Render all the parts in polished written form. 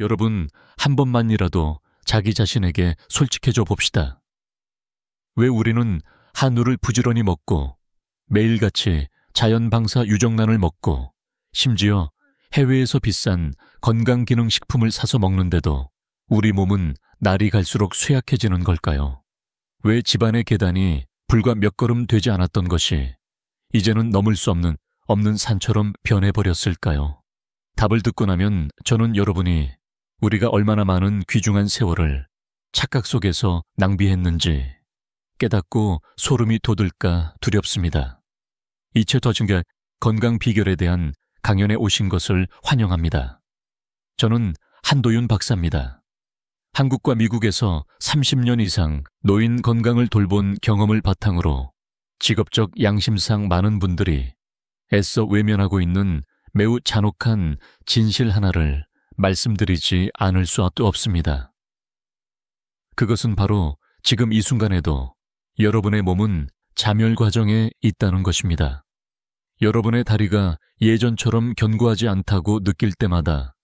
여러분, 한 번만이라도 자기 자신에게 솔직해져 봅시다. 왜 우리는 한우를 부지런히 먹고 매일같이 자연방사 유정란을 먹고 심지어 해외에서 비싼 건강기능식품을 사서 먹는데도 우리 몸은 날이 갈수록 쇠약해지는 걸까요? 왜 집안의 계단이 불과 몇 걸음 되지 않았던 것이 이제는 넘을 수 없는 산처럼 변해버렸을까요? 답을 듣고 나면 저는 여러분이 우리가 얼마나 많은 귀중한 세월을 착각 속에서 낭비했는지 깨닫고 소름이 돋을까 두렵습니다. 이체 더 증가 건강 비결에 대한 강연에 오신 것을 환영합니다. 저는 한도윤 박사입니다. 한국과 미국에서 30년 이상 노인 건강을 돌본 경험을 바탕으로 직업적 양심상 많은 분들이 애써 외면하고 있는 매우 잔혹한 진실 하나를 말씀드리지 않을 수 없습니다. 그것은 바로 지금 이 순간에도 여러분의 몸은 자멸 과정에 있다는 것입니다. 여러분의 다리가 예전처럼 견고하지 않다고 느낄 때마다,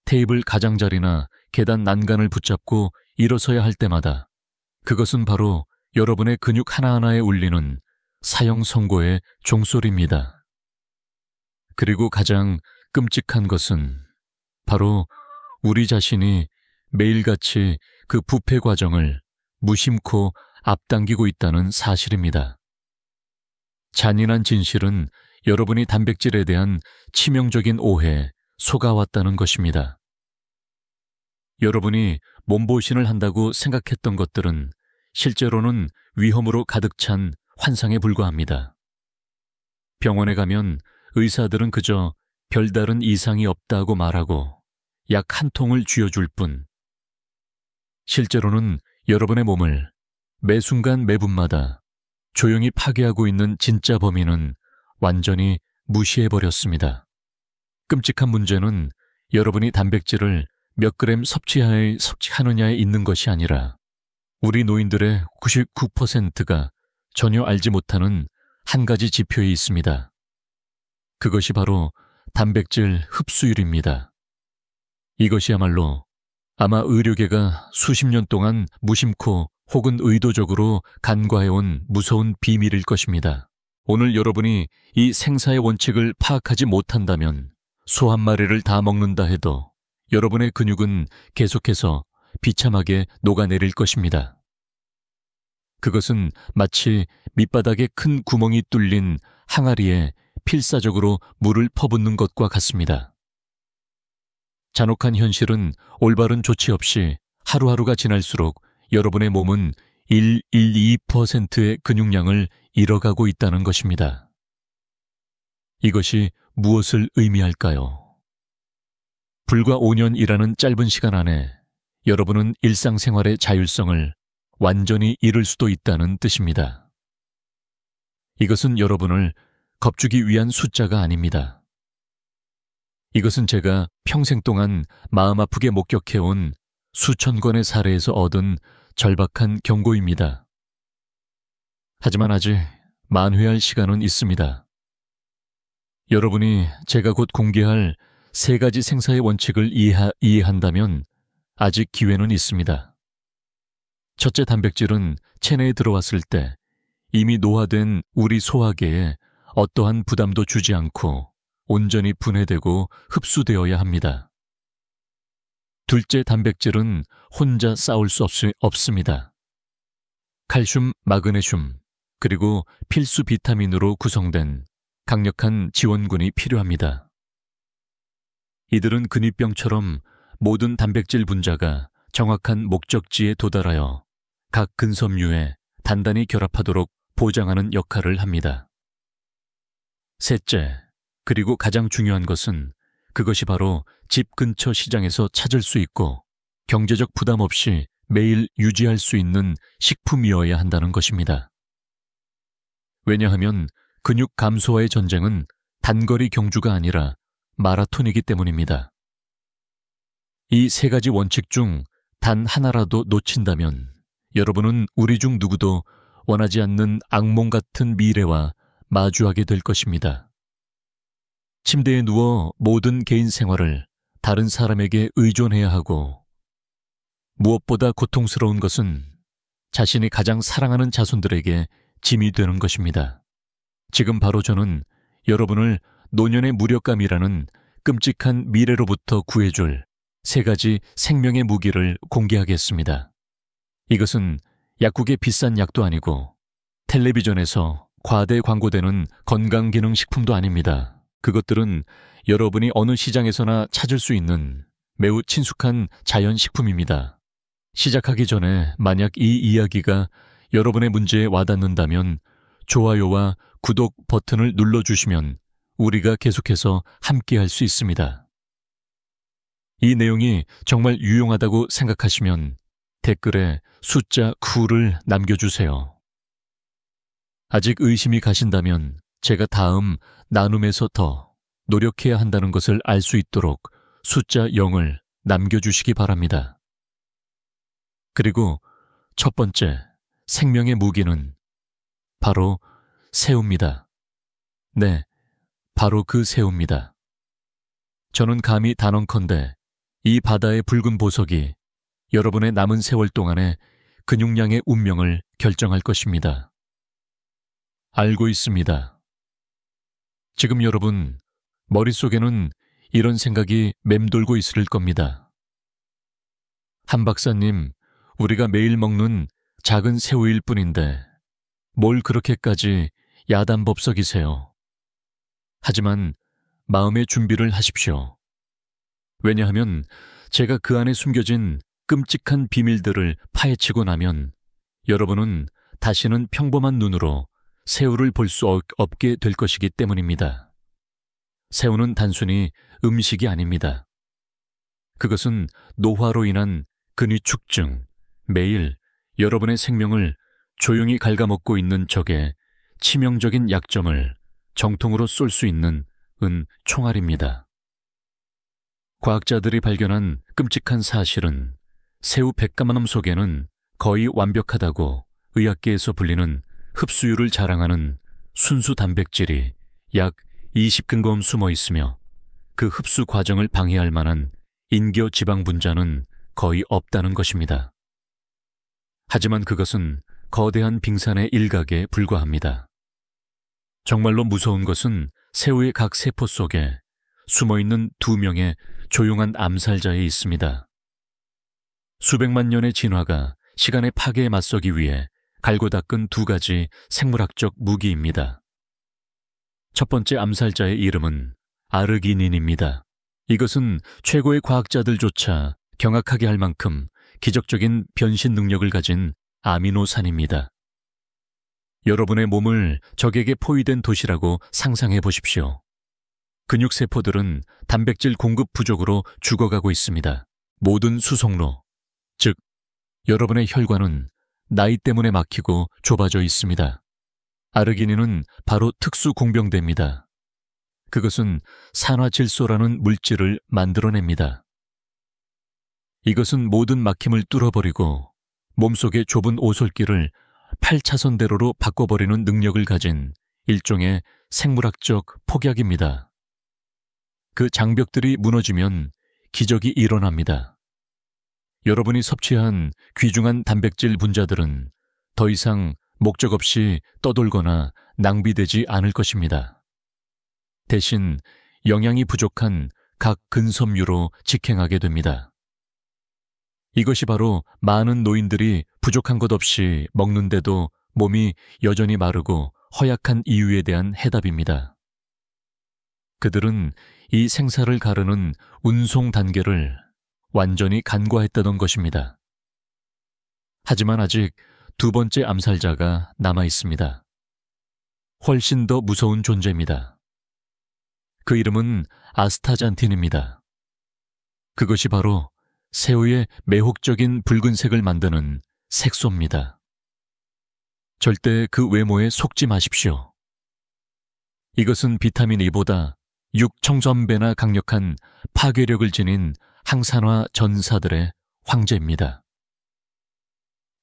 테이블 가장자리나 계단 난간을 붙잡고 일어서야 할 때마다 그것은 바로 여러분의 근육 하나하나에 울리는 사형 선고의 종소리입니다. 그리고 가장 끔찍한 것은 바로 우리 자신이 매일같이 그 부패 과정을 무심코 앞당기고 있다는 사실입니다. 잔인한 진실은 여러분이 단백질에 대한 치명적인 오해에 속아왔다는 것입니다. 여러분이 몸보신을 한다고 생각했던 것들은 실제로는 위험으로 가득 찬 환상에 불과합니다. 병원에 가면 의사들은 그저 별다른 이상이 없다고 말하고 약 한 통을 쥐어줄 뿐, 실제로는 여러분의 몸을 매 순간 매 분마다 조용히 파괴하고 있는 진짜 범인은 완전히 무시해버렸습니다. 끔찍한 문제는 여러분이 단백질을 몇 그램 섭취하느냐에 있는 것이 아니라 우리 노인들의 99%가 전혀 알지 못하는 한 가지 지표에 있습니다. 그것이 바로 단백질 흡수율입니다. 이것이야말로 아마 의료계가 수십 년 동안 무심코 혹은 의도적으로 간과해온 무서운 비밀일 것입니다. 오늘 여러분이 이 생사의 원칙을 파악하지 못한다면 소 한 마리를 다 먹는다 해도 여러분의 근육은 계속해서 비참하게 녹아내릴 것입니다. 그것은 마치 밑바닥에 큰 구멍이 뚫린 항아리에 필사적으로 물을 퍼붓는 것과 같습니다. 잔혹한 현실은 올바른 조치 없이 하루하루가 지날수록 여러분의 몸은 112%의 근육량을 잃어가고 있다는 것입니다. 이것이 무엇을 의미할까요? 불과 5년이라는 짧은 시간 안에 여러분은 일상생활의 자율성을 완전히 잃을 수도 있다는 뜻입니다. 이것은 여러분을 겁주기 위한 숫자가 아닙니다. 이것은 제가 평생 동안 마음 아프게 목격해온 수천 건의 사례에서 얻은 절박한 경고입니다. 하지만 아직 만회할 시간은 있습니다. 여러분이 제가 곧 공개할 3가지 생사의 원칙을 이해한다면 아직 기회는 있습니다. 첫째, 단백질은 체내에 들어왔을 때 이미 노화된 우리 소화계에 어떠한 부담도 주지 않고 온전히 분해되고 흡수되어야 합니다. 둘째, 단백질은 혼자 싸울 수 없습니다. 칼슘, 마그네슘, 그리고 필수 비타민으로 구성된 강력한 지원군이 필요합니다. 이들은 근위병처럼 모든 단백질 분자가 정확한 목적지에 도달하여 각 근섬유에 단단히 결합하도록 보장하는 역할을 합니다. 셋째, 그리고 가장 중요한 것은 그것이 바로 집 근처 시장에서 찾을 수 있고 경제적 부담 없이 매일 유지할 수 있는 식품이어야 한다는 것입니다. 왜냐하면 근육 감소와의 전쟁은 단거리 경주가 아니라 마라톤이기 때문입니다. 이 3가지 원칙 중 단 하나라도 놓친다면 여러분은 우리 중 누구도 원하지 않는 악몽 같은 미래와 마주하게 될 것입니다. 침대에 누워 모든 개인 생활을 다른 사람에게 의존해야 하고, 무엇보다 고통스러운 것은 자신이 가장 사랑하는 자손들에게 짐이 되는 것입니다. 지금 바로 저는 여러분을 노년의 무력감이라는 끔찍한 미래로부터 구해줄 3가지 생명의 무기를 공개하겠습니다. 이것은 약국의 비싼 약도 아니고 텔레비전에서 과대 광고되는 건강기능식품도 아닙니다. 그것들은 여러분이 어느 시장에서나 찾을 수 있는 매우 친숙한 자연식품입니다. 시작하기 전에 만약 이 이야기가 여러분의 문제에 와닿는다면 좋아요와 구독 버튼을 눌러주시면 우리가 계속해서 함께할 수 있습니다. 이 내용이 정말 유용하다고 생각하시면 댓글에 숫자 9를 남겨주세요. 아직 의심이 가신다면 제가 다음 나눔에서 더 노력해야 한다는 것을 알 수 있도록 숫자 0을 남겨주시기 바랍니다. 그리고 첫 번째 생명의 무기는 바로 새우입니다. 네, 바로 그 새우입니다. 저는 감히 단언컨대 이 바다의 붉은 보석이 여러분의 남은 세월 동안의 근육량의 운명을 결정할 것입니다. 알고 있습니다. 지금 여러분 머릿속에는 이런 생각이 맴돌고 있을 겁니다. 한 박사님, 우리가 매일 먹는 작은 새우일 뿐인데 뭘 그렇게까지 야단법석이세요. 하지만 마음의 준비를 하십시오. 왜냐하면 제가 그 안에 숨겨진 끔찍한 비밀들을 파헤치고 나면 여러분은 다시는 평범한 눈으로 새우를 볼 수 없게 될 것이기 때문입니다. 새우는 단순히 음식이 아닙니다. 그것은 노화로 인한 근위축증, 매일 여러분의 생명을 조용히 갉아먹고 있는 적의 치명적인 약점을 정통으로 쏠 수 있는 총알입니다. 과학자들이 발견한 끔찍한 사실은 새우 100g 속에는 거의 완벽하다고 의학계에서 불리는 흡수율을 자랑하는 순수 단백질이 약 20g 숨어 있으며 그 흡수 과정을 방해할 만한 인교 지방 분자는 거의 없다는 것입니다. 하지만 그것은 거대한 빙산의 일각에 불과합니다. 정말로 무서운 것은 새우의 각 세포 속에 숨어있는 2명의 조용한 암살자에 있습니다. 수백만 년의 진화가 시간의 파괴에 맞서기 위해 갈고 닦은 2가지 생물학적 무기입니다. 첫 번째 암살자의 이름은 아르기닌입니다. 이것은 최고의 과학자들조차 경악하게 할 만큼 기적적인 변신 능력을 가진 아미노산입니다. 여러분의 몸을 적에게 포위된 도시라고 상상해 보십시오. 근육세포들은 단백질 공급 부족으로 죽어가고 있습니다. 모든 수송로, 즉 여러분의 혈관은 나이 때문에 막히고 좁아져 있습니다. 아르기닌은 바로 특수 공병대입니다. 그것은 산화질소라는 물질을 만들어냅니다. 이것은 모든 막힘을 뚫어버리고 몸속의 좁은 오솔길을 8차선대로로 바꿔버리는 능력을 가진 일종의 생물학적 폭약입니다. 그 장벽들이 무너지면 기적이 일어납니다. 여러분이 섭취한 귀중한 단백질 분자들은 더 이상 목적 없이 떠돌거나 낭비되지 않을 것입니다. 대신 영양이 부족한 각 근섬유로 직행하게 됩니다. 이것이 바로 많은 노인들이 부족한 것 없이 먹는데도 몸이 여전히 마르고 허약한 이유에 대한 해답입니다. 그들은 이 생사를 가르는 운송 단계를 완전히 간과했다던 것입니다. 하지만 아직 2번째 암살자가 남아 있습니다. 훨씬 더 무서운 존재입니다. 그 이름은 아스타잔틴입니다. 그것이 바로 새우의 매혹적인 붉은색을 만드는 색소입니다. 절대 그 외모에 속지 마십시오. 이것은 비타민 E보다 6,000배나 강력한 파괴력을 지닌 항산화 전사들의 황제입니다.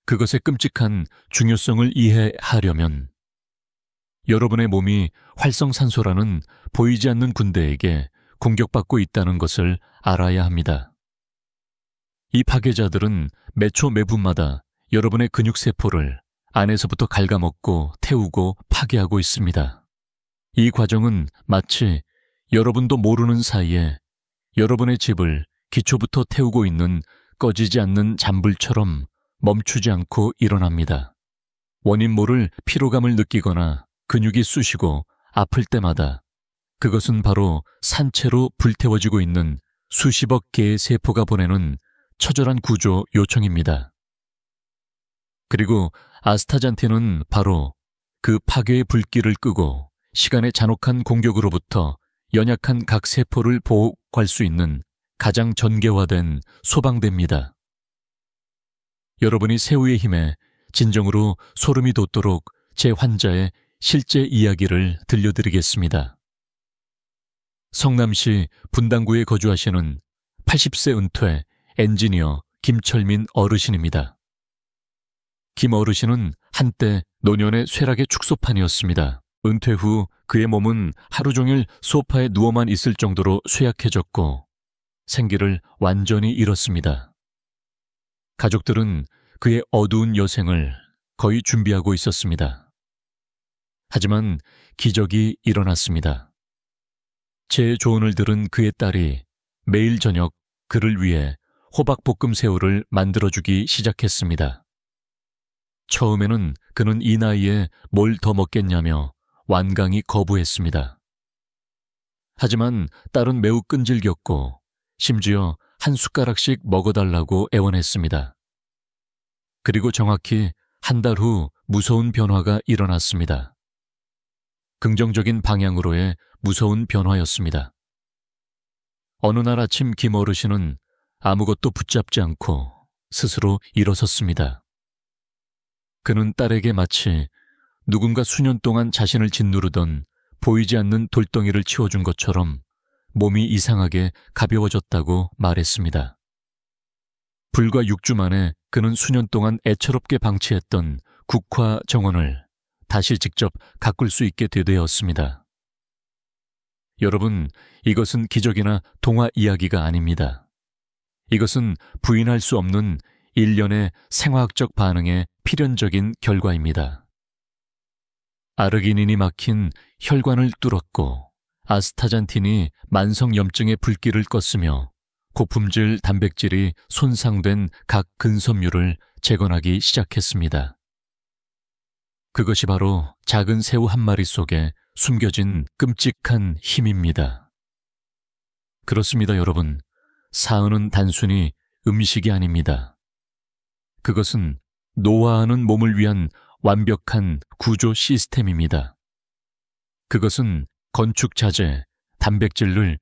그것의 끔찍한 중요성을 이해하려면 여러분의 몸이 활성산소라는 보이지 않는 군대에게 공격받고 있다는 것을 알아야 합니다. 이 파괴자들은 매초 매분마다 여러분의 근육세포를 안에서부터 갉아먹고 태우고 파괴하고 있습니다. 이 과정은 마치 여러분도 모르는 사이에 여러분의 집을 기초부터 태우고 있는 꺼지지 않는 잔불처럼 멈추지 않고 일어납니다. 원인 모를 피로감을 느끼거나 근육이 쑤시고 아플 때마다 그것은 바로 산채로 불태워지고 있는 수십억 개의 세포가 보내는 처절한 구조 요청입니다. 그리고 아스타잔틴은 바로 그 파괴의 불길을 끄고 시간의 잔혹한 공격으로부터 연약한 각 세포를 보호할 수 있는 가장 전개화된 소방대입니다. 여러분이 새우의 힘에 진정으로 소름이 돋도록 제 환자의 실제 이야기를 들려드리겠습니다. 성남시 분당구에 거주하시는 80세 은퇴 엔지니어 김철민 어르신입니다. 김 어르신은 한때 노년의 쇠락의 축소판이었습니다. 은퇴 후 그의 몸은 하루 종일 소파에 누워만 있을 정도로 쇠약해졌고 생기를 완전히 잃었습니다. 가족들은 그의 어두운 여생을 거의 준비하고 있었습니다. 하지만 기적이 일어났습니다. 제 조언을 들은 그의 딸이 매일 저녁 그를 위해 호박볶음 새우를 만들어주기 시작했습니다. 처음에는 그는 이 나이에 뭘 더 먹겠냐며 완강히 거부했습니다. 하지만 딸은 매우 끈질겼고 심지어 한 숟가락씩 먹어달라고 애원했습니다. 그리고 정확히 한 달 후 무서운 변화가 일어났습니다. 긍정적인 방향으로의 무서운 변화였습니다. 어느 날 아침 김 어르신은 아무것도 붙잡지 않고 스스로 일어섰습니다. 그는 딸에게 마치 누군가 수년 동안 자신을 짓누르던 보이지 않는 돌덩이를 치워준 것처럼 몸이 이상하게 가벼워졌다고 말했습니다. 불과 6주 만에 그는 수년 동안 애처롭게 방치했던 국화 정원을 다시 직접 가꿀 수 있게 되었습니다. 여러분, 이것은 기적이나 동화 이야기가 아닙니다. 이것은 부인할 수 없는 일련의 생화학적 반응의 필연적인 결과입니다. 아르기닌이 막힌 혈관을 뚫었고 아스타잔틴이 만성염증의 불길을 껐으며 고품질 단백질이 손상된 각 근섬유를 재건하기 시작했습니다. 그것이 바로 작은 새우 한 마리 속에 숨겨진 끔찍한 힘입니다. 그렇습니다, 여러분. 사은은 단순히 음식이 아닙니다. 그것은 노화하는 몸을 위한 완벽한 구조 시스템입니다. 그것은 건축 자재, 단백질을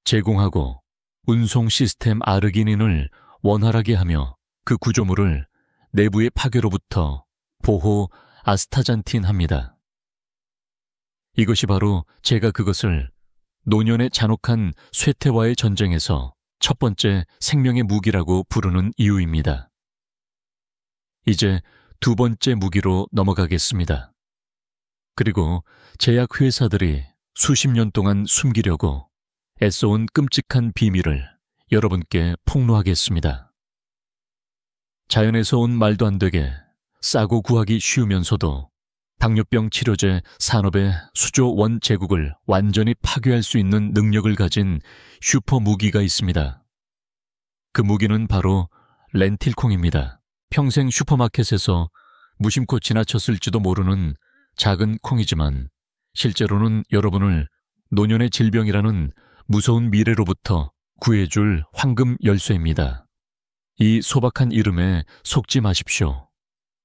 제공하고 운송 시스템 아르기닌을 원활하게 하며 그 구조물을 내부의 파괴로부터 보호 아스타잔틴합니다. 이것이 바로 제가 그것을 노년의 잔혹한 쇠퇴와의 전쟁에서 첫 번째 생명의 무기라고 부르는 이유입니다. 이제 두 번째 무기로 넘어가겠습니다. 그리고 제약회사들이 수십 년 동안 숨기려고 애써온 끔찍한 비밀을 여러분께 폭로하겠습니다. 자연에서 온 말도 안 되게 싸고 구하기 쉬우면서도 당뇨병 치료제 산업의 수조 원 제국을 완전히 파괴할 수 있는 능력을 가진 슈퍼 무기가 있습니다. 그 무기는 바로 렌틸콩입니다. 평생 슈퍼마켓에서 무심코 지나쳤을지도 모르는 작은 콩이지만 실제로는 여러분을 노년의 질병이라는 무서운 미래로부터 구해줄 황금 열쇠입니다. 이 소박한 이름에 속지 마십시오.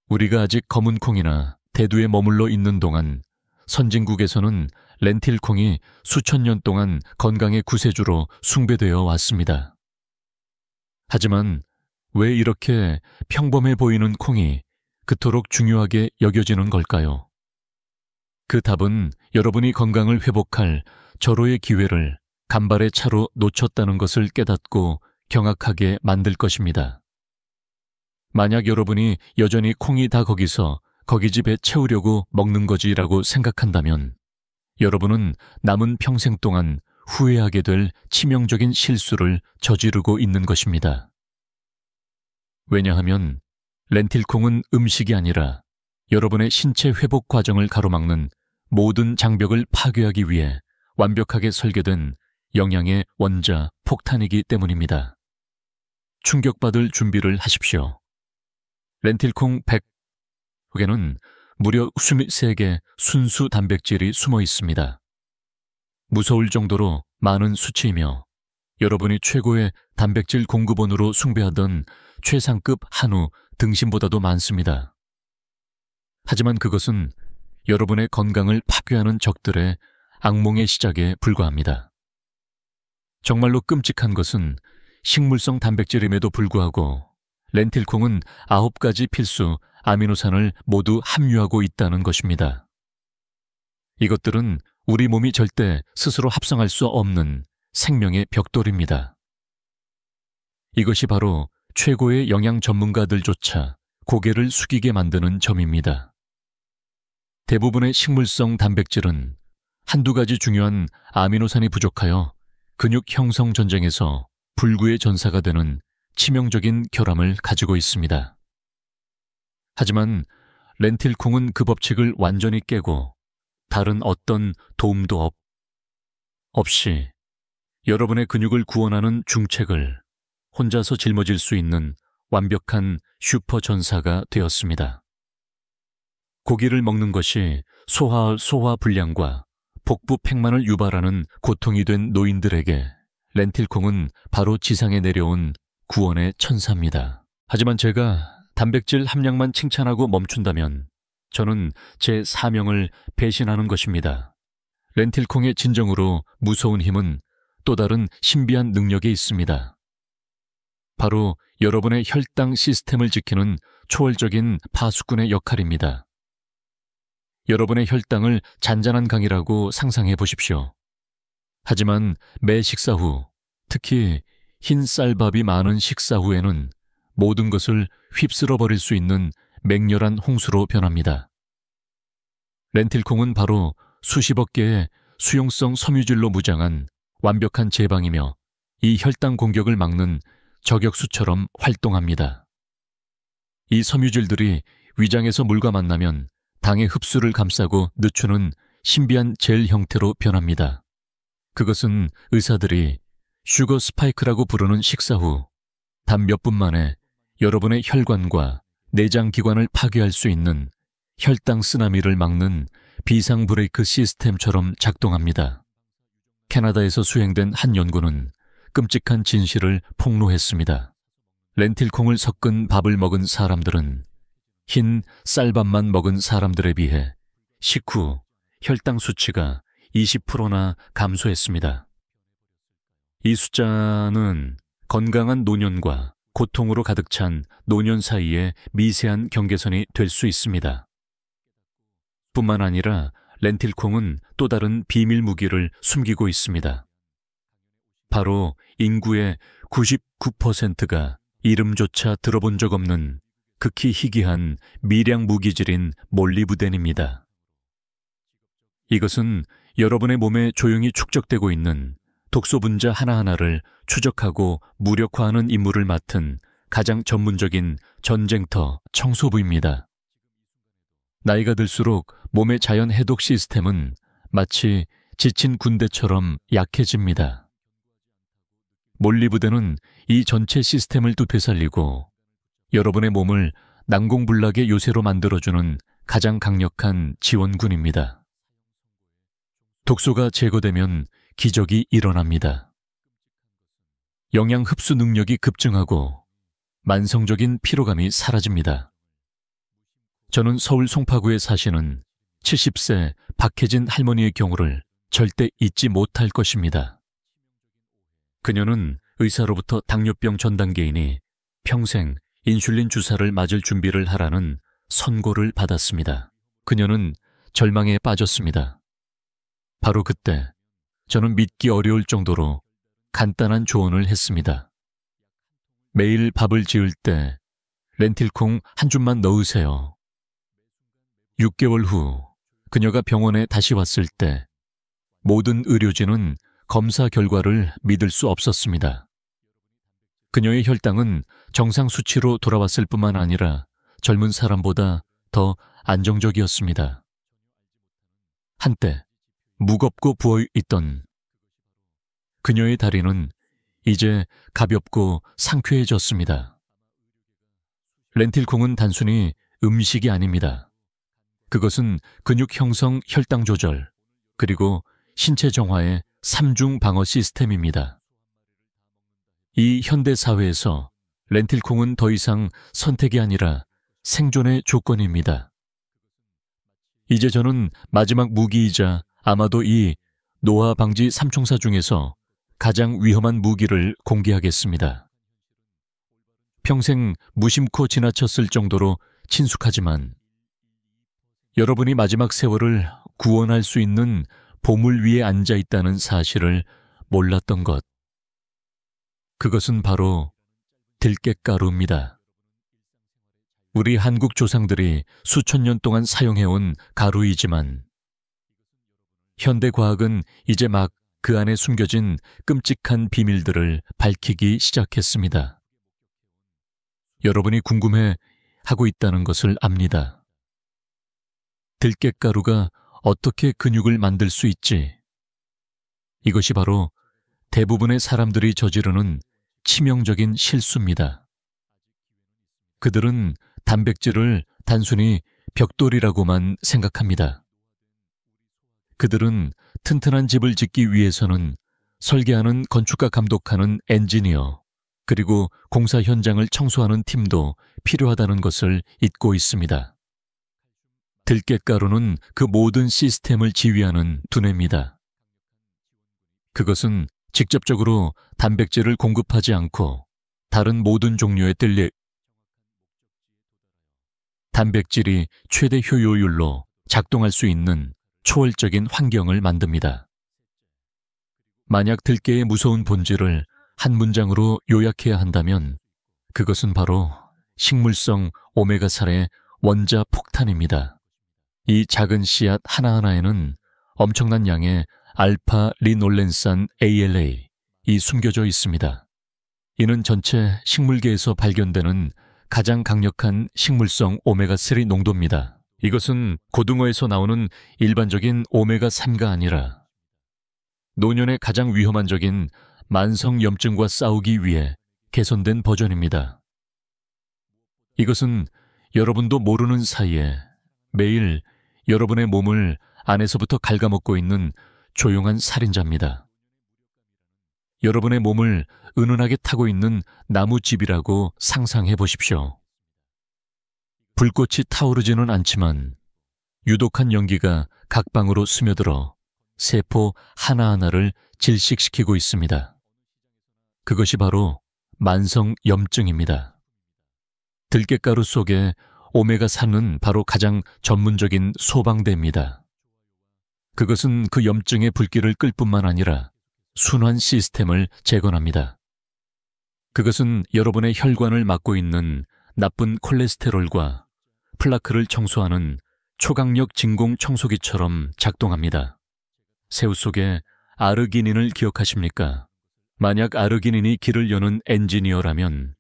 우리가 아직 검은 콩이나 대두에 머물러 있는 동안 선진국에서는 렌틸콩이 수천 년 동안 건강의 구세주로 숭배되어 왔습니다. 하지만 왜 이렇게 평범해 보이는 콩이 그토록 중요하게 여겨지는 걸까요? 그 답은 여러분이 건강을 회복할 절호의 기회를 간발의 차로 놓쳤다는 것을 깨닫고 경악하게 만들 것입니다. 만약 여러분이 여전히 콩이 다 거기서 거기 집에 채우려고 먹는 거지라고 생각한다면 여러분은 남은 평생 동안 후회하게 될 치명적인 실수를 저지르고 있는 것입니다. 왜냐하면 렌틸콩은 음식이 아니라 여러분의 신체 회복 과정을 가로막는 모든 장벽을 파괴하기 위해 완벽하게 설계된 영양의 원자 폭탄이기 때문입니다. 충격받을 준비를 하십시오. 렌틸콩 100속에는 무려 23개 순수 단백질이 숨어 있습니다. 무서울 정도로 많은 수치이며 여러분이 최고의 단백질 공급원으로 숭배하던 최상급 한우 등심보다도 많습니다. 하지만 그것은 여러분의 건강을 파괴하는 적들의 악몽의 시작에 불과합니다. 정말로 끔찍한 것은 식물성 단백질임에도 불구하고 렌틸콩은 9가지 필수 아미노산을 모두 함유하고 있다는 것입니다. 이것들은 우리 몸이 절대 스스로 합성할 수 없는 생명의 벽돌입니다. 이것이 바로 최고의 영양 전문가들조차 고개를 숙이게 만드는 점입니다. 대부분의 식물성 단백질은 한두 가지 중요한 아미노산이 부족하여 근육 형성 전쟁에서 불구의 전사가 되는 치명적인 결함을 가지고 있습니다. 하지만 렌틸콩은 그 법칙을 완전히 깨고 다른 어떤 도움도 없이 여러분의 근육을 구원하는 중책을 혼자서 짊어질 수 있는 완벽한 슈퍼 전사가 되었습니다. 고기를 먹는 것이 소화 불량과 복부 팽만을 유발하는 고통이 된 노인들에게 렌틸콩은 바로 지상에 내려온 구원의 천사입니다. 하지만 제가 단백질 함량만 칭찬하고 멈춘다면 저는 제 사명을 배신하는 것입니다. 렌틸콩의 진정으로 무서운 힘은 또 다른 신비한 능력에 있습니다. 바로 여러분의 혈당 시스템을 지키는 초월적인 파수꾼의 역할입니다. 여러분의 혈당을 잔잔한 강이라고 상상해 보십시오. 하지만 매 식사 후, 특히 흰 쌀밥이 많은 식사 후에는 모든 것을 휩쓸어 버릴 수 있는 맹렬한 홍수로 변합니다. 렌틸콩은 바로 수십억 개의 수용성 섬유질로 무장한 완벽한 제방이며 이 혈당 공격을 막는 저격수처럼 활동합니다. 이 섬유질들이 위장에서 물과 만나면 당의 흡수를 감싸고 늦추는 신비한 젤 형태로 변합니다. 그것은 의사들이 슈거 스파이크라고 부르는 식사 후 단 몇 분 만에 여러분의 혈관과 내장 기관을 파괴할 수 있는 혈당 쓰나미를 막는 비상 브레이크 시스템처럼 작동합니다. 캐나다에서 수행된 한 연구는 끔찍한 진실을 폭로했습니다. 렌틸콩을 섞은 밥을 먹은 사람들은 흰 쌀밥만 먹은 사람들에 비해 식후 혈당 수치가 20%나 감소했습니다. 이 숫자는 건강한 노년과 고통으로 가득 찬 노년 사이의 미세한 경계선이 될 수 있습니다. 뿐만 아니라 렌틸콩은 또 다른 비밀 무기를 숨기고 있습니다. 바로 인구의 99%가 이름조차 들어본 적 없는 극히 희귀한 미량 무기질인 몰리브덴입니다. 이것은 여러분의 몸에 조용히 축적되고 있는 독소 분자 하나하나를 추적하고 무력화하는 임무를 맡은 가장 전문적인 전쟁터 청소부입니다. 나이가 들수록 몸의 자연 해독 시스템은 마치 지친 군대처럼 약해집니다. 몰리브덴은 이 전체 시스템을 또 되살리고 여러분의 몸을 난공불락의 요새로 만들어주는 가장 강력한 지원군입니다. 독소가 제거되면 기적이 일어납니다. 영양 흡수 능력이 급증하고 만성적인 피로감이 사라집니다. 저는 서울 송파구에 사시는 70세 박혜진 할머니의 경우를 절대 잊지 못할 것입니다. 그녀는 의사로부터 당뇨병 전 단계이니 평생 인슐린 주사를 맞을 준비를 하라는 선고를 받았습니다. 그녀는 절망에 빠졌습니다. 바로 그때 저는 믿기 어려울 정도로 간단한 조언을 했습니다. 매일 밥을 지을 때 렌틸콩 한 줌만 넣으세요. 6개월 후 그녀가 병원에 다시 왔을 때 모든 의료진은 검사 결과를 믿을 수 없었습니다. 그녀의 혈당은 정상 수치로 돌아왔을 뿐만 아니라 젊은 사람보다 더 안정적이었습니다. 한때 무겁고 부어있던 그녀의 다리는 이제 가볍고 상쾌해졌습니다. 렌틸콩은 단순히 음식이 아닙니다. 그것은 근육 형성 혈당 조절, 그리고 신체 정화의 3중 방어 시스템입니다. 이 현대 사회에서 렌틸콩은 더 이상 선택이 아니라 생존의 조건입니다. 이제 저는 마지막 무기이자 아마도 이 노화 방지 삼총사 중에서 가장 위험한 무기를 공개하겠습니다. 평생 무심코 지나쳤을 정도로 친숙하지만 여러분이 마지막 세월을 구원할 수 있는 보물 위에 앉아 있다는 사실을 몰랐던 것. 그것은 바로 들깨가루입니다. 우리 한국 조상들이 수천 년 동안 사용해온 가루이지만 현대 과학은 이제 막 그 안에 숨겨진 끔찍한 비밀들을 밝히기 시작했습니다. 여러분이 궁금해 하고 있다는 것을 압니다. 들깨가루가 어떻게 근육을 만들 수 있지? 이것이 바로 대부분의 사람들이 저지르는 치명적인 실수입니다. 그들은 단백질을 단순히 벽돌이라고만 생각합니다. 그들은 튼튼한 집을 짓기 위해서는 설계하는 건축가 감독하는 엔지니어, 그리고 공사 현장을 청소하는 팀도 필요하다는 것을 잊고 있습니다. 들깨가루는 그 모든 시스템을 지휘하는 두뇌입니다. 그것은 직접적으로 단백질을 공급하지 않고 다른 모든 종류의 단백질이 최대 효율로 작동할 수 있는 초월적인 환경을 만듭니다. 만약 들깨의 무서운 본질을 한 문장으로 요약해야 한다면 그것은 바로 식물성 오메가3의 원자 폭탄입니다. 이 작은 씨앗 하나하나에는 엄청난 양의 알파 리놀렌산 ALA, 이 숨겨져 있습니다. 이는 전체 식물계에서 발견되는 가장 강력한 식물성 오메가3 농도입니다. 이것은 고등어에서 나오는 일반적인 오메가3가 아니라 노년의 가장 위험한 적인 만성염증과 싸우기 위해 개선된 버전입니다. 이것은 여러분도 모르는 사이에 매일 여러분의 몸을 안에서부터 갉아먹고 있는 조용한 살인자입니다. 여러분의 몸을 은은하게 타고 있는 나무집이라고 상상해 보십시오. 불꽃이 타오르지는 않지만 유독한 연기가 각 방으로 스며들어 세포 하나하나를 질식시키고 있습니다. 그것이 바로 만성염증입니다. 들깨가루 속에 오메가3는 바로 가장 전문적인 소방대입니다. 그것은 그 염증의 불길을 끌 뿐만 아니라 순환 시스템을 재건합니다. 그것은 여러분의 혈관을 막고 있는 나쁜 콜레스테롤과 플라크를 청소하는 초강력 진공 청소기처럼 작동합니다. 새우 속에 아르기닌을 기억하십니까? 만약 아르기닌이 길을 여는 엔지니어라면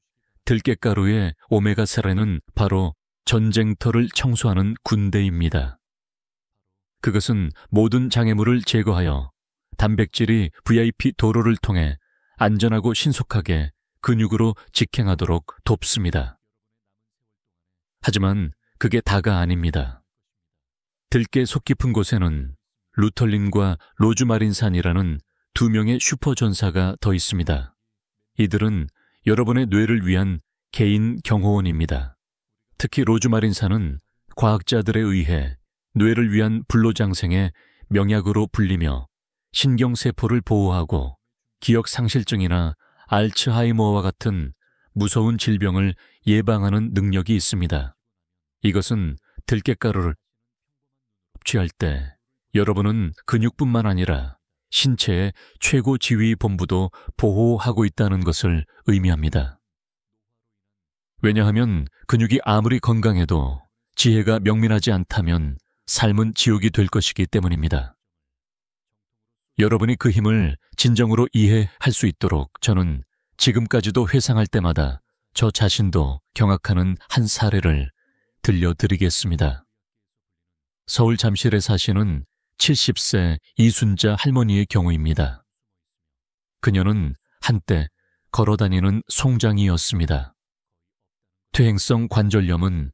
들깨가루의 오메가3는 바로 전쟁터를 청소하는 군대입니다. 그것은 모든 장애물을 제거하여 단백질이 VIP 도로를 통해 안전하고 신속하게 근육으로 직행하도록 돕습니다. 하지만 그게 다가 아닙니다. 들깨 속 깊은 곳에는 루털린과 로즈마린산이라는 두 명의 슈퍼전사가 더 있습니다. 이들은 여러분의 뇌를 위한 개인 경호원입니다. 특히 로즈마린산은 과학자들에 의해 뇌를 위한 불로장생의 명약으로 불리며 신경세포를 보호하고 기억상실증이나 알츠하이머와 같은 무서운 질병을 예방하는 능력이 있습니다. 이것은 들깨가루를 섭취할 때 여러분은 근육뿐만 아니라 신체의 최고 지휘 본부도 보호하고 있다는 것을 의미합니다. 왜냐하면 근육이 아무리 건강해도 지혜가 명민하지 않다면 삶은 지옥이 될 것이기 때문입니다. 여러분이 그 힘을 진정으로 이해할 수 있도록 저는 지금까지도 회상할 때마다 저 자신도 경악하는 한 사례를 들려드리겠습니다. 서울 잠실에 사시는 70세 이순자 할머니의 경우입니다. 그녀는 한때 걸어다니는 송장이었습니다. 퇴행성 관절염은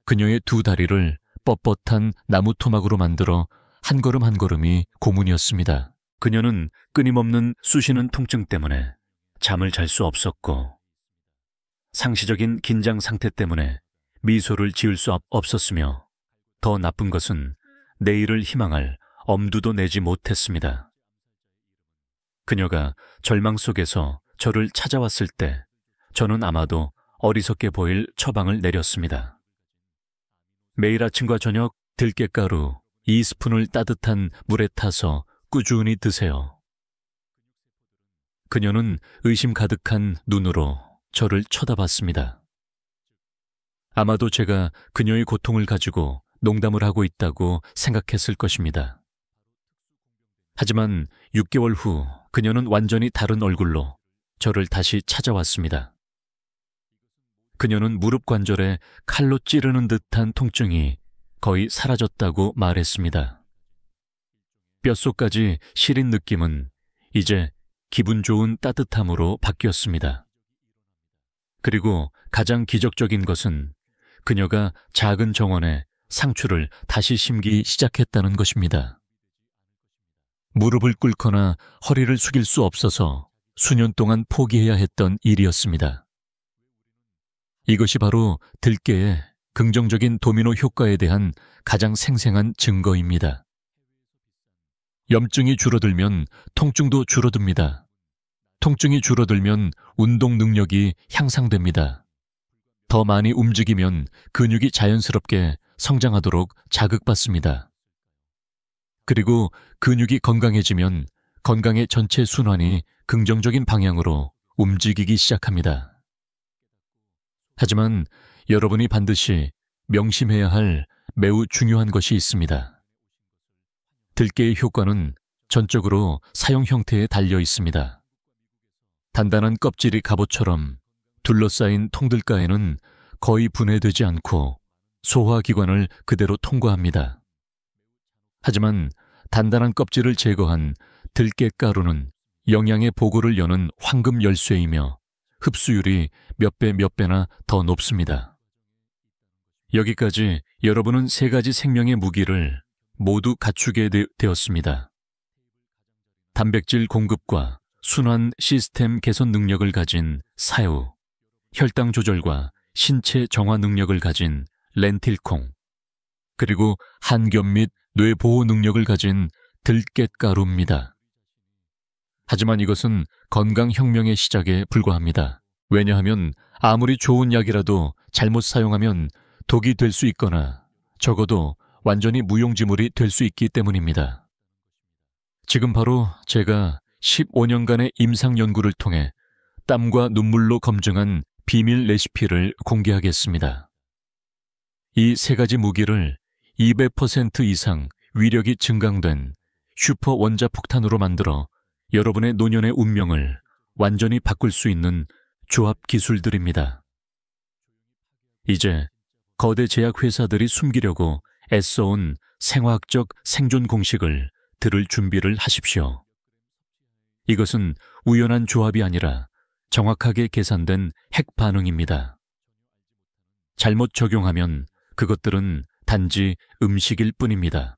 그녀의 두 다리를 뻣뻣한 나무 토막으로 만들어 한 걸음 한 걸음이 고문이었습니다. 그녀는 끊임없는 쑤시는 통증 때문에 잠을 잘 수 없었고 상시적인 긴장 상태 때문에 미소를 지을 수 없었으며 더 나쁜 것은 내일을 희망할 엄두도 내지 못했습니다. 그녀가 절망 속에서 저를 찾아왔을 때 저는 아마도 어리석게 보일 처방을 내렸습니다. 매일 아침과 저녁 들깨가루 2스푼을 따뜻한 물에 타서 꾸준히 드세요. 그녀는 의심 가득한 눈으로 저를 쳐다봤습니다. 아마도 제가 그녀의 고통을 가지고 농담을 하고 있다고 생각했을 것입니다. 하지만 6개월 후 그녀는 완전히 다른 얼굴로 저를 다시 찾아왔습니다. 그녀는 무릎 관절에 칼로 찌르는 듯한 통증이 거의 사라졌다고 말했습니다. 뼛속까지 시린 느낌은 이제 기분 좋은 따뜻함으로 바뀌었습니다. 그리고 가장 기적적인 것은 그녀가 작은 정원에 상추를 다시 심기 시작했다는 것입니다. 무릎을 꿇거나 허리를 숙일 수 없어서 수년 동안 포기해야 했던 일이었습니다. 이것이 바로 들깨의 긍정적인 도미노 효과에 대한 가장 생생한 증거입니다. 염증이 줄어들면 통증도 줄어듭니다. 통증이 줄어들면 운동 능력이 향상됩니다. 더 많이 움직이면 근육이 자연스럽게 성장하도록 자극받습니다. 그리고 근육이 건강해지면 건강의 전체 순환이 긍정적인 방향으로 움직이기 시작합니다. 하지만 여러분이 반드시 명심해야 할 매우 중요한 것이 있습니다. 들깨의 효과는 전적으로 사용 형태에 달려 있습니다. 단단한 껍질이 갑옷처럼 둘러싸인 통들가에는 거의 분해되지 않고 소화기관을 그대로 통과합니다. 하지만 단단한 껍질을 제거한 들깨가루는 영양의 보고를 여는 황금 열쇠이며 흡수율이 몇 배나 더 높습니다. 여기까지 여러분은 3가지 생명의 무기를 모두 갖추게 되었습니다. 단백질 공급과 순환 시스템 개선 능력을 가진 사유, 혈당 조절과 신체 정화 능력을 가진 렌틸콩, 그리고 한겹 및 뇌 보호 능력을 가진 들깨가루입니다. 하지만 이것은 건강혁명의 시작에 불과합니다. 왜냐하면 아무리 좋은 약이라도 잘못 사용하면 독이 될 수 있거나 적어도 완전히 무용지물이 될 수 있기 때문입니다. 지금 바로 제가 15년간의 임상 연구를 통해 땀과 눈물로 검증한 비밀 레시피를 공개하겠습니다. 이 3가지 무기를 200% 이상 위력이 증강된 슈퍼 원자폭탄으로 만들어 여러분의 노년의 운명을 완전히 바꿀 수 있는 조합 기술들입니다. 이제 거대 제약회사들이 숨기려고 애써온 생화학적 생존 공식을 들을 준비를 하십시오. 이것은 우연한 조합이 아니라 정확하게 계산된 핵 반응입니다. 잘못 적용하면 그것들은 단지 음식일 뿐입니다.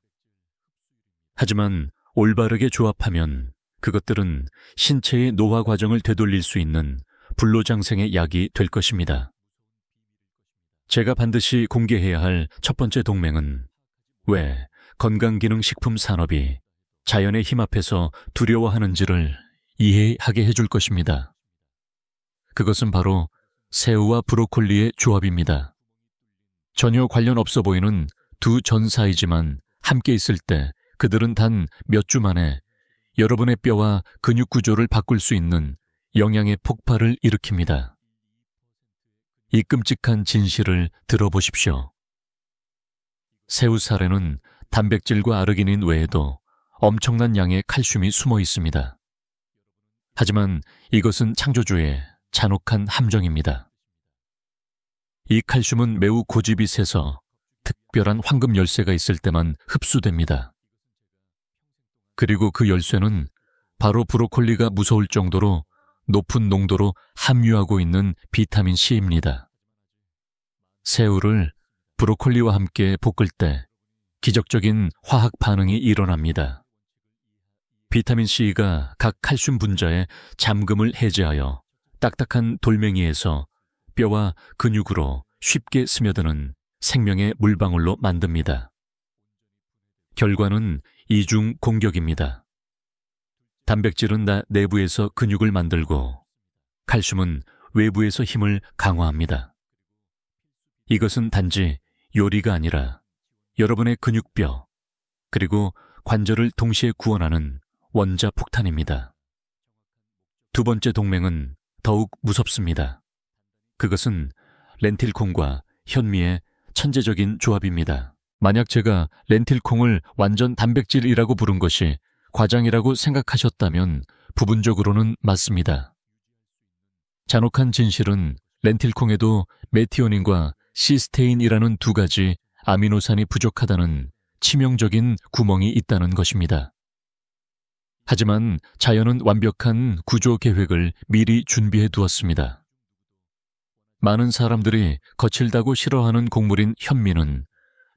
하지만 올바르게 조합하면 그것들은 신체의 노화 과정을 되돌릴 수 있는 불로장생의 약이 될 것입니다. 제가 반드시 공개해야 할 첫 번째 동맹은 왜 건강기능식품 산업이 자연의 힘 앞에서 두려워하는지를 이해하게 해줄 것입니다. 그것은 바로 새우와 브로콜리의 조합입니다. 전혀 관련 없어 보이는 두 전사이지만 함께 있을 때 그들은 단 몇 주 만에 여러분의 뼈와 근육 구조를 바꿀 수 있는 영양의 폭발을 일으킵니다. 이 끔찍한 진실을 들어보십시오. 새우살에는 단백질과 아르기닌 외에도 엄청난 양의 칼슘이 숨어 있습니다. 하지만 이것은 창조주의 잔혹한 함정입니다. 이 칼슘은 매우 고집이 세서 특별한 황금 열쇠가 있을 때만 흡수됩니다. 그리고 그 열쇠는 바로 브로콜리가 무서울 정도로 높은 농도로 함유하고 있는 비타민 C입니다. 새우를 브로콜리와 함께 볶을 때 기적적인 화학 반응이 일어납니다. 비타민 C가 각 칼슘 분자의 잠금을 해제하여 딱딱한 돌멩이에서 뼈와 근육으로 쉽게 스며드는 생명의 물방울로 만듭니다. 결과는 이중 공격입니다. 단백질은 내부에서 근육을 만들고 칼슘은 외부에서 힘을 강화합니다. 이것은 단지 요리가 아니라 여러분의 근육뼈 그리고 관절을 동시에 구원하는 원자 폭탄입니다. 두 번째 동맹은 더욱 무섭습니다. 그것은 렌틸콩과 현미의 천재적인 조합입니다. 만약 제가 렌틸콩을 완전 단백질이라고 부른 것이 과장이라고 생각하셨다면 부분적으로는 맞습니다. 잔혹한 진실은 렌틸콩에도 메티오닌과 시스테인이라는 두 가지 아미노산이 부족하다는 치명적인 구멍이 있다는 것입니다. 하지만 자연은 완벽한 구조 계획을 미리 준비해 두었습니다. 많은 사람들이 거칠다고 싫어하는 곡물인 현미는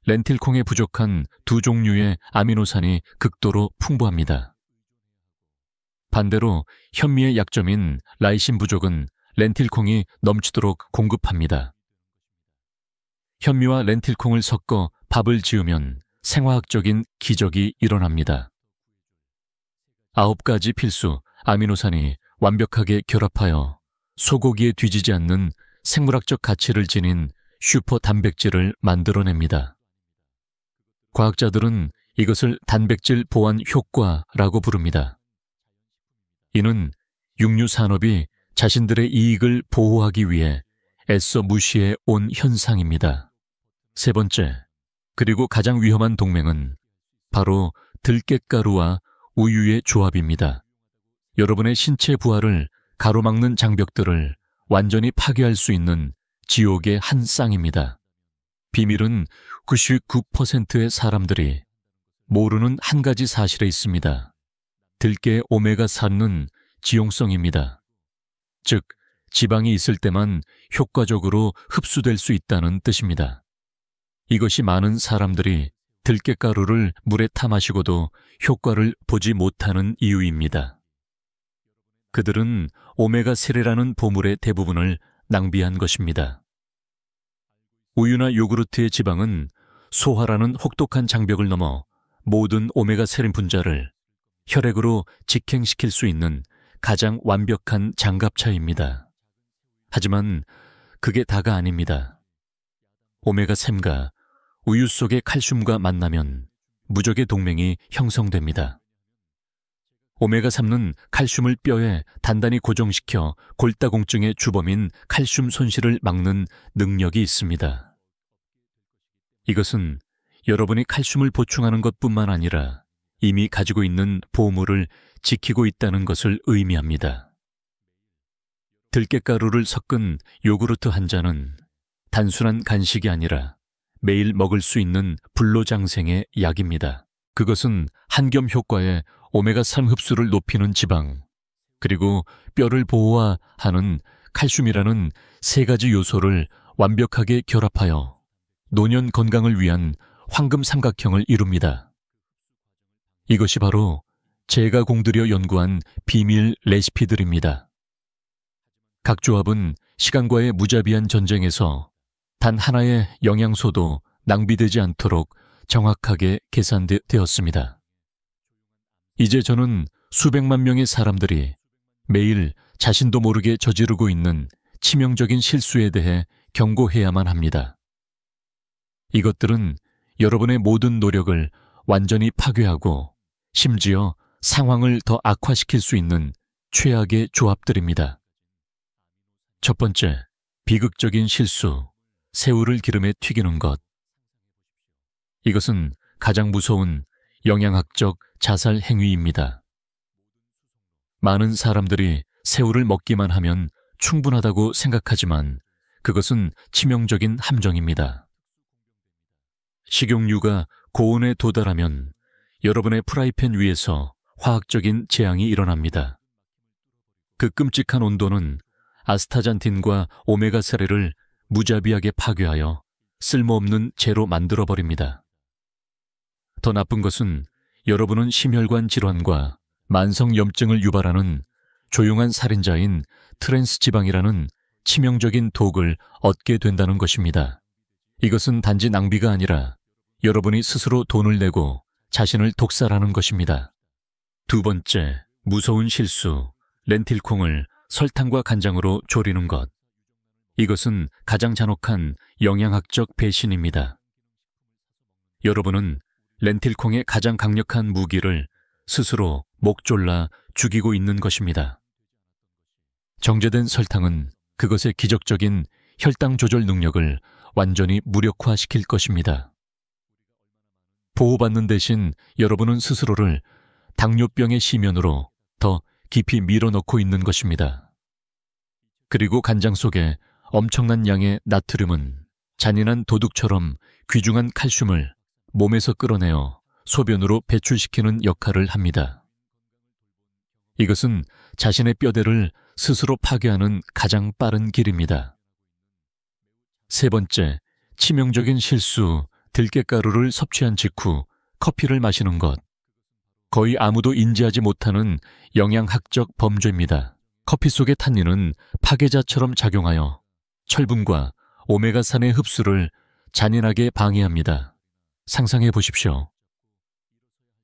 렌틸콩에 부족한 두 종류의 아미노산이 극도로 풍부합니다. 반대로 현미의 약점인 라이신 부족은 렌틸콩이 넘치도록 공급합니다. 현미와 렌틸콩을 섞어 밥을 지으면 생화학적인 기적이 일어납니다. 9가지 필수 아미노산이 완벽하게 결합하여 소고기에 뒤지지 않는 생물학적 가치를 지닌 슈퍼 단백질을 만들어냅니다. 과학자들은 이것을 단백질 보완 효과라고 부릅니다. 이는 육류 산업이 자신들의 이익을 보호하기 위해 애써 무시해 온 현상입니다. 세 번째, 그리고 가장 위험한 동맹은 바로 들깨가루와 우유의 조합입니다. 여러분의 신체 부하를 가로막는 장벽들을 완전히 파괴할 수 있는 지옥의 한 쌍입니다. 비밀은 99%의 사람들이 모르는 한 가지 사실에 있습니다. 들깨의 오메가3는 지용성입니다. 즉, 지방이 있을 때만 효과적으로 흡수될 수 있다는 뜻입니다. 이것이 많은 사람들이 들깨가루를 물에 타 마시고도 효과를 보지 못하는 이유입니다. 그들은 오메가3라는 보물의 대부분을 낭비한 것입니다. 우유나 요구르트의 지방은 소화라는 혹독한 장벽을 넘어 모든 오메가3 분자를 혈액으로 직행시킬 수 있는 가장 완벽한 장갑차입니다. 하지만 그게 다가 아닙니다. 오메가3가 우유 속의 칼슘과 만나면 무적의 동맹이 형성됩니다. 오메가3는 칼슘을 뼈에 단단히 고정시켜 골다공증의 주범인 칼슘 손실을 막는 능력이 있습니다. 이것은 여러분이 칼슘을 보충하는 것뿐만 아니라 이미 가지고 있는 보물을 지키고 있다는 것을 의미합니다. 들깨가루를 섞은 요구르트 한 잔은 단순한 간식이 아니라 매일 먹을 수 있는 불로장생의 약입니다. 그것은 한겸 효과의 오메가3 흡수를 높이는 지방, 그리고 뼈를 보호하는 칼슘이라는 세 가지 요소를 완벽하게 결합하여 노년 건강을 위한 황금 삼각형을 이룹니다. 이것이 바로 제가 공들여 연구한 비밀 레시피들입니다. 각 조합은 시간과의 무자비한 전쟁에서 단 하나의 영양소도 낭비되지 않도록 정확하게 계산되었습니다. 이제 저는 수백만 명의 사람들이 매일 자신도 모르게 저지르고 있는 치명적인 실수에 대해 경고해야만 합니다. 이것들은 여러분의 모든 노력을 완전히 파괴하고 심지어 상황을 더 악화시킬 수 있는 최악의 조합들입니다. 첫 번째, 비극적인 실수, 새우를 기름에 튀기는 것. 이것은 가장 무서운 영양학적 자살 행위입니다. 많은 사람들이 새우를 먹기만 하면 충분하다고 생각하지만 그것은 치명적인 함정입니다. 식용유가 고온에 도달하면 여러분의 프라이팬 위에서 화학적인 재앙이 일어납니다. 그 끔찍한 온도는 아스타잔틴과 오메가3를 무자비하게 파괴하여 쓸모없는 재로 만들어버립니다. 더 나쁜 것은 여러분은 심혈관 질환과 만성염증을 유발하는 조용한 살인자인 트랜스지방이라는 치명적인 독을 얻게 된다는 것입니다. 이것은 단지 낭비가 아니라 여러분이 스스로 돈을 내고 자신을 독살하는 것입니다. 두 번째, 무서운 실수, 렌틸콩을 설탕과 간장으로 졸이는 것. 이것은 가장 잔혹한 영양학적 배신입니다. 여러분은 렌틸콩의 가장 강력한 무기를 스스로 목 졸라 죽이고 있는 것입니다. 정제된 설탕은 그것의 기적적인 혈당 조절 능력을 완전히 무력화시킬 것입니다. 보호받는 대신 여러분은 스스로를 당뇨병의 심연으로 더 깊이 밀어넣고 있는 것입니다. 그리고 간장 속에 엄청난 양의 나트륨은 잔인한 도둑처럼 귀중한 칼슘을 몸에서 끌어내어 소변으로 배출시키는 역할을 합니다. 이것은 자신의 뼈대를 스스로 파괴하는 가장 빠른 길입니다. 세 번째, 치명적인 실수, 들깨가루를 섭취한 직후 커피를 마시는 것. 거의 아무도 인지하지 못하는 영양학적 범죄입니다. 커피 속의 탄닌은 파괴자처럼 작용하여 철분과 오메가3의 흡수를 잔인하게 방해합니다. 상상해 보십시오.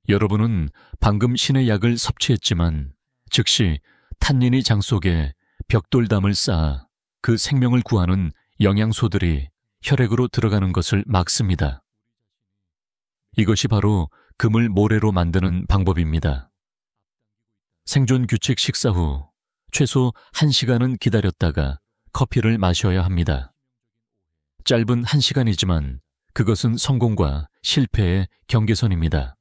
여러분은 방금 신의 약을 섭취했지만 즉시 탄닌이 장 속에 벽돌담을 쌓아 그 생명을 구하는 영양소들이 혈액으로 들어가는 것을 막습니다. 이것이 바로 금을 모래로 만드는 방법입니다. 생존 규칙 식사 후 최소 1시간은 기다렸다가 커피를 마셔야 합니다. 짧은 1시간이지만 그것은 성공과 실패의 경계선입니다.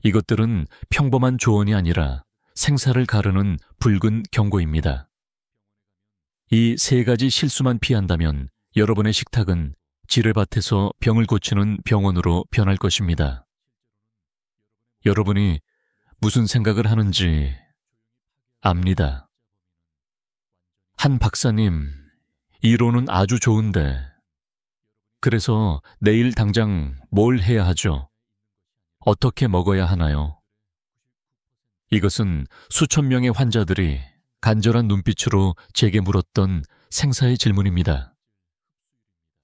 이것들은 평범한 조언이 아니라 생사를 가르는 붉은 경고입니다. 이 세 가지 실수만 피한다면 여러분의 식탁은 지뢰밭에서 병을 고치는 병원으로 변할 것입니다. 여러분이 무슨 생각을 하는지 압니다. 한 박사님, 이론은 아주 좋은데 그래서 내일 당장 뭘 해야 하죠? 어떻게 먹어야 하나요? 이것은 수천 명의 환자들이 간절한 눈빛으로 제게 물었던 생사의 질문입니다.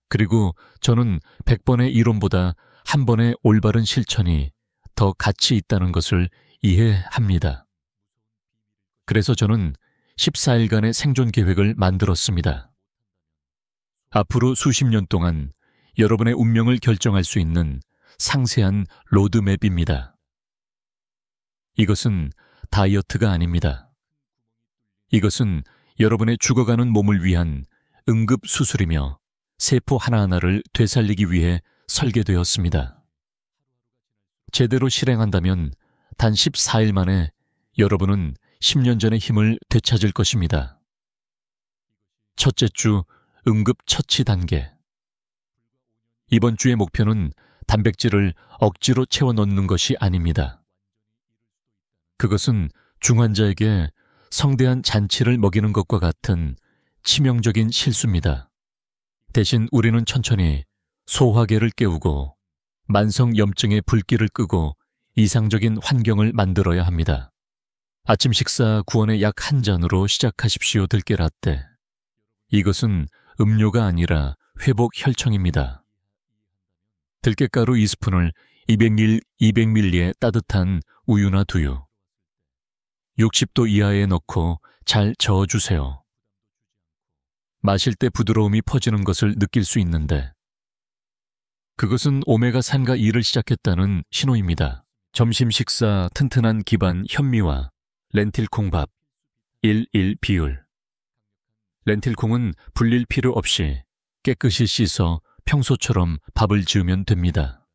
그리고 저는 100번의 이론보다 한 번의 올바른 실천이 더 가치 있다는 것을 이해합니다. 그래서 저는 14일간의 생존 계획을 만들었습니다. 앞으로 수십 년 동안 여러분의 운명을 결정할 수 있는 상세한 로드맵입니다. 이것은 다이어트가 아닙니다. 이것은 여러분의 죽어가는 몸을 위한 응급수술이며 세포 하나하나를 되살리기 위해 설계되었습니다. 제대로 실행한다면 단 14일 만에 여러분은 10년 전의 힘을 되찾을 것입니다. 첫째 주 응급 처치 단계. 이번 주의 목표는 단백질을 억지로 채워 넣는 것이 아닙니다. 그것은 중환자에게 성대한 잔치를 먹이는 것과 같은 치명적인 실수입니다. 대신 우리는 천천히 소화계를 깨우고 만성염증의 불길을 끄고 이상적인 환경을 만들어야 합니다. 아침 식사 구원의 약 한 잔으로 시작하십시오. 들깨라떼. 이것은 음료가 아니라 회복 혈청입니다. 들깨가루 2스푼을 200ml의 따뜻한 우유나 두유, 60도 이하에 넣고 잘 저어주세요. 마실 때 부드러움이 퍼지는 것을 느낄 수 있는데 그것은 오메가3과 2를 시작했다는 신호입니다. 점심 식사 튼튼한 기반 현미와 렌틸콩밥 1:1 비율. 렌틸콩은 불릴 필요 없이 깨끗이 씻어 평소처럼 밥을 지으면 됩니다.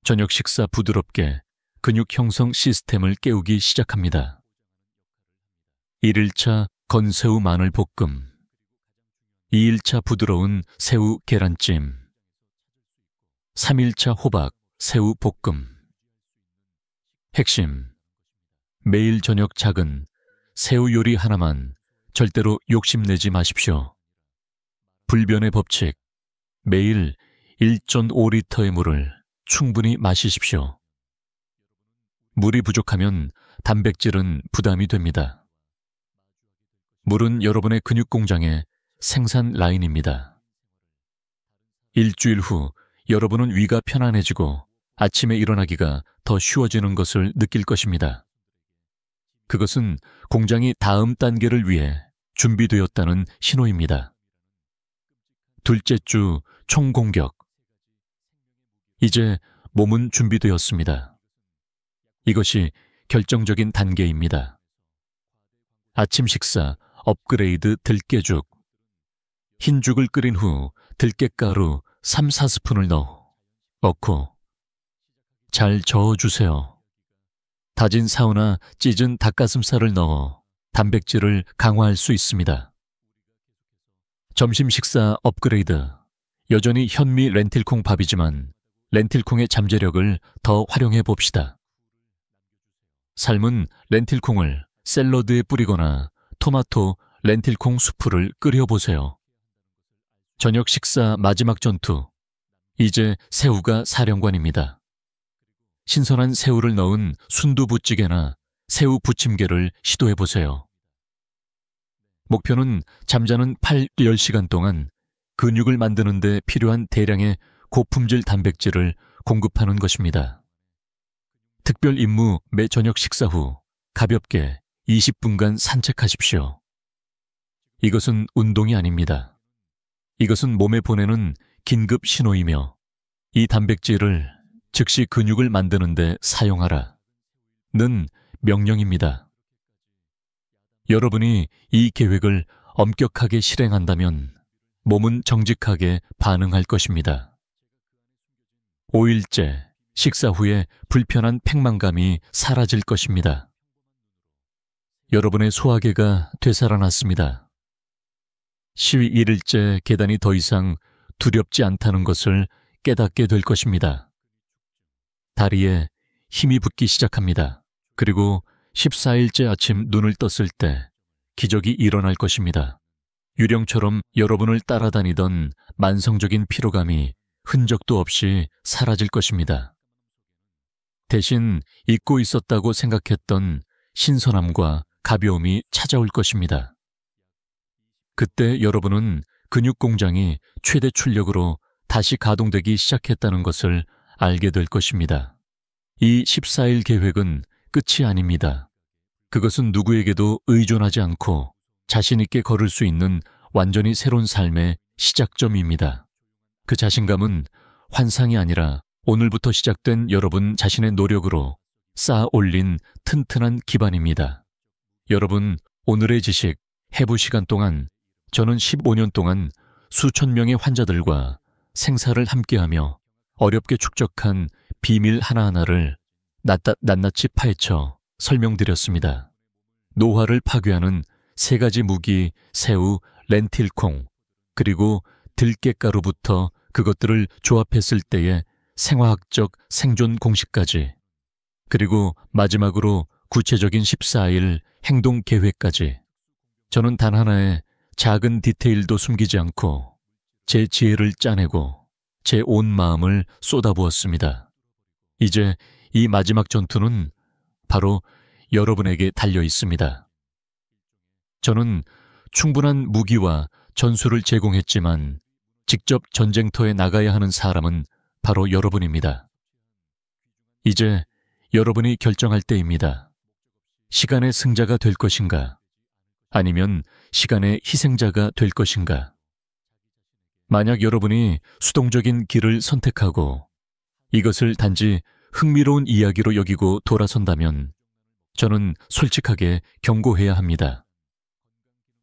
저녁 식사 부드럽게 근육 형성 시스템을 깨우기 시작합니다. 1일차 건새우 마늘 볶음, 2일차 부드러운 새우 계란찜, 3일차 호박 새우 볶음. 핵심, 매일 저녁 작은 새우 요리 하나만 절대로 욕심내지 마십시오. 불변의 법칙, 매일 1.5리터의 물을 충분히 마시십시오. 물이 부족하면 단백질은 부담이 됩니다. 물은 여러분의 근육 공장의 생산 라인입니다. 일주일 후 여러분은 위가 편안해지고 아침에 일어나기가 더 쉬워지는 것을 느낄 것입니다. 그것은 공장이 다음 단계를 위해 준비되었다는 신호입니다. 둘째 주 총공격. 이제 몸은 준비되었습니다. 이것이 결정적인 단계입니다. 아침 식사 업그레이드 들깨죽. 흰죽을 끓인 후 들깨가루 3-4스푼을 넣고 잘 저어주세요. 다진 사우나 찢은 닭가슴살을 넣어 단백질을 강화할 수 있습니다. 점심 식사 업그레이드. 여전히 현미 렌틸콩 밥이지만 렌틸콩의 잠재력을 더 활용해 봅시다. 삶은 렌틸콩을 샐러드에 뿌리거나 토마토 렌틸콩 수프를 끓여보세요. 저녁 식사 마지막 전투. 이제 새우가 사령관입니다. 신선한 새우를 넣은 순두부찌개나 새우 부침개를 시도해보세요. 목표는 잠자는 8-10시간 동안 근육을 만드는 데 필요한 대량의 고품질 단백질을 공급하는 것입니다. 특별 임무 매 저녁 식사 후 가볍게 20분간 산책하십시오. 이것은 운동이 아닙니다. 이것은 몸에 보내는 긴급 신호이며 이 단백질을 즉시 근육을 만드는 데 사용하라 는 명령입니다. 여러분이 이 계획을 엄격하게 실행한다면 몸은 정직하게 반응할 것입니다. 5일째 식사 후에 불편한 팽만감이 사라질 것입니다. 여러분의 소화계가 되살아났습니다. 12일째 계단이 더 이상 두렵지 않다는 것을 깨닫게 될 것입니다. 다리에 힘이 붙기 시작합니다. 그리고 14일째 아침 눈을 떴을 때 기적이 일어날 것입니다. 유령처럼 여러분을 따라다니던 만성적인 피로감이 흔적도 없이 사라질 것입니다. 대신 잊고 있었다고 생각했던 신선함과 가벼움이 찾아올 것입니다. 그때 여러분은 근육 공장이 최대 출력으로 다시 가동되기 시작했다는 것을 알게 될 것입니다. 이 14일 계획은 끝이 아닙니다. 그것은 누구에게도 의존하지 않고 자신 있게 걸을 수 있는 완전히 새로운 삶의 시작점입니다. 그 자신감은 환상이 아니라 오늘부터 시작된 여러분 자신의 노력으로 쌓아 올린 튼튼한 기반입니다. 여러분, 오늘의 지식, 해부 시간 동안 저는 15년 동안 수천 명의 환자들과 생사를 함께하며 어렵게 축적한 비밀 하나하나를 낱낱이 파헤쳐 설명드렸습니다. 노화를 파괴하는 3가지 무기, 새우, 렌틸콩, 그리고 들깨가루부터 그것들을 조합했을 때의 생화학적 생존 공식까지, 그리고 마지막으로 구체적인 14일 행동 계획까지. 저는 단 하나의 작은 디테일도 숨기지 않고 제 지혜를 짜내고 제 온 마음을 쏟아부었습니다. 이제 이 마지막 전투는 바로 여러분에게 달려 있습니다. 저는 충분한 무기와 전술을 제공했지만 직접 전쟁터에 나가야 하는 사람은 바로 여러분입니다. 이제 여러분이 결정할 때입니다. 시간의 승자가 될 것인가? 아니면 시간의 희생자가 될 것인가? 만약 여러분이 수동적인 길을 선택하고 이것을 단지 흥미로운 이야기로 여기고 돌아선다면 저는 솔직하게 경고해야 합니다.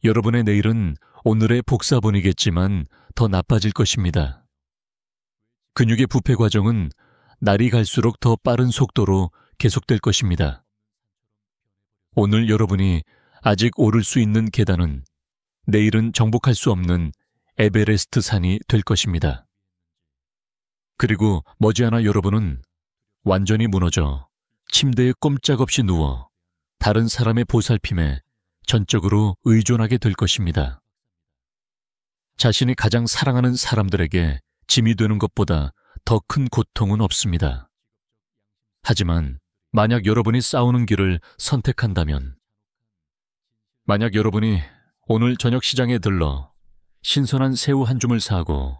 여러분의 내일은 오늘의 복사본이겠지만 더 나빠질 것입니다. 근육의 부패 과정은 날이 갈수록 더 빠른 속도로 계속될 것입니다. 오늘 여러분이 아직 오를 수 있는 계단은 내일은 정복할 수 없는 에베레스트 산이 될 것입니다. 그리고 머지않아 여러분은 완전히 무너져 침대에 꼼짝없이 누워 다른 사람의 보살핌에 전적으로 의존하게 될 것입니다. 자신이 가장 사랑하는 사람들에게 짐이 되는 것보다 더 큰 고통은 없습니다. 하지만 만약 여러분이 싸우는 길을 선택한다면, 만약 여러분이 오늘 저녁 시장에 들러 신선한 새우 한 줌을 사고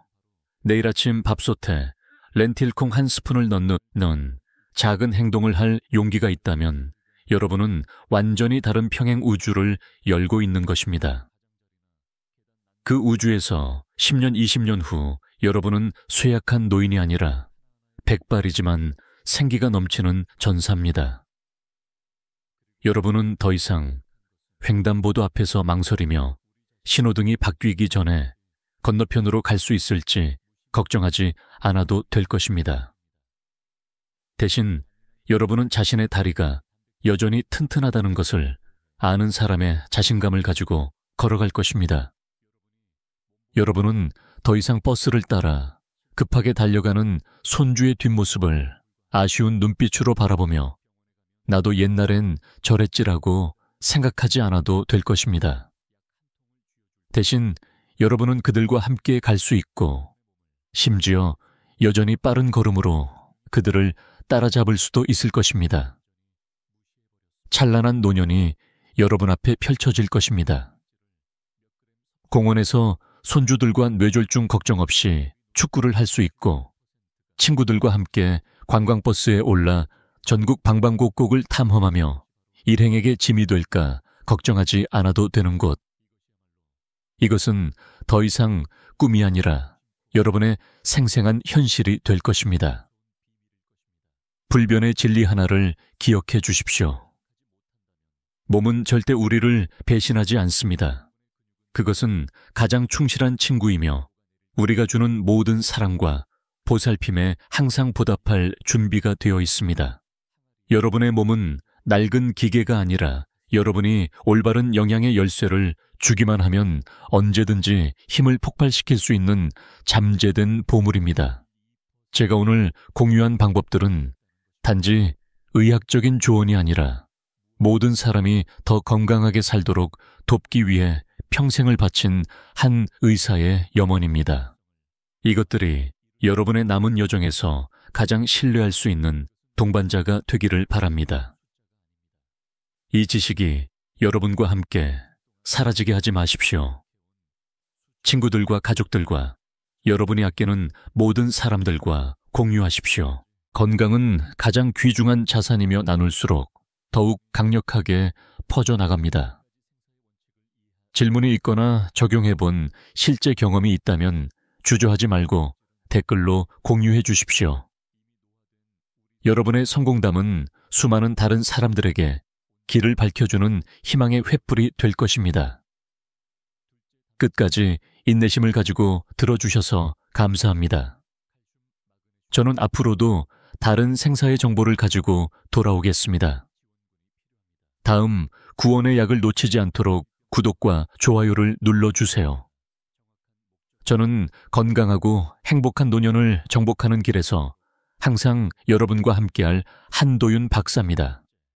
내일 아침 밥솥에 렌틸콩 한 스푼을 넣는 작은 행동을 할 용기가 있다면 여러분은 완전히 다른 평행 우주를 열고 있는 것입니다. 그 우주에서 10년, 20년 후 여러분은 쇠약한 노인이 아니라 백발이지만 생기가 넘치는 전사입니다. 여러분은 더 이상 횡단보도 앞에서 망설이며 신호등이 바뀌기 전에 건너편으로 갈 수 있을지 걱정하지 않아도 될 것입니다. 대신 여러분은 자신의 다리가 여전히 튼튼하다는 것을 아는 사람의 자신감을 가지고 걸어갈 것입니다. 여러분은 더 이상 버스를 따라 급하게 달려가는 손주의 뒷모습을 아쉬운 눈빛으로 바라보며 나도 옛날엔 저랬지라고 생각하지 않아도 될 것입니다. 대신 여러분은 그들과 함께 갈 수 있고 심지어 여전히 빠른 걸음으로 그들을 따라잡을 수도 있을 것입니다. 찬란한 노년이 여러분 앞에 펼쳐질 것입니다. 공원에서 손주들과 뇌졸중 걱정 없이 축구를 할 수 있고 친구들과 함께 관광버스에 올라 전국 방방곡곡을 탐험하며 일행에게 짐이 될까 걱정하지 않아도 되는 곳. 이것은 더 이상 꿈이 아니라 여러분의 생생한 현실이 될 것입니다. 불변의 진리 하나를 기억해 주십시오. 몸은 절대 우리를 배신하지 않습니다. 그것은 가장 충실한 친구이며 우리가 주는 모든 사랑과 보살핌에 항상 보답할 준비가 되어 있습니다. 여러분의 몸은 낡은 기계가 아니라 여러분이 올바른 영양의 열쇠를 주기만 하면 언제든지 힘을 폭발시킬 수 있는 잠재된 보물입니다. 제가 오늘 공유한 방법들은 단지 의학적인 조언이 아니라 모든 사람이 더 건강하게 살도록 돕기 위해 평생을 바친 한 의사의 염원입니다. 이것들이 여러분의 남은 여정에서 가장 신뢰할 수 있는 동반자가 되기를 바랍니다. 이 지식이 여러분과 함께 사라지게 하지 마십시오. 친구들과 가족들과 여러분이 아끼는 모든 사람들과 공유하십시오. 건강은 가장 귀중한 자산이며 나눌수록 더욱 강력하게 퍼져나갑니다. 질문이 있거나 적용해본 실제 경험이 있다면 주저하지 말고 댓글로 공유해 주십시오. 여러분의 성공담은 수많은 다른 사람들에게 길을 밝혀주는 희망의 횃불이 될 것입니다. 끝까지 인내심을 가지고 들어주셔서 감사합니다. 저는 앞으로도 다른 생사의 정보를 가지고 돌아오겠습니다. 다음 구원의 약을 놓치지 않도록 구독과 좋아요를 눌러주세요. 저는 건강하고 행복한 노년을 정복하는 길에서 항상 여러분과 함께할 한도윤 박사입니다.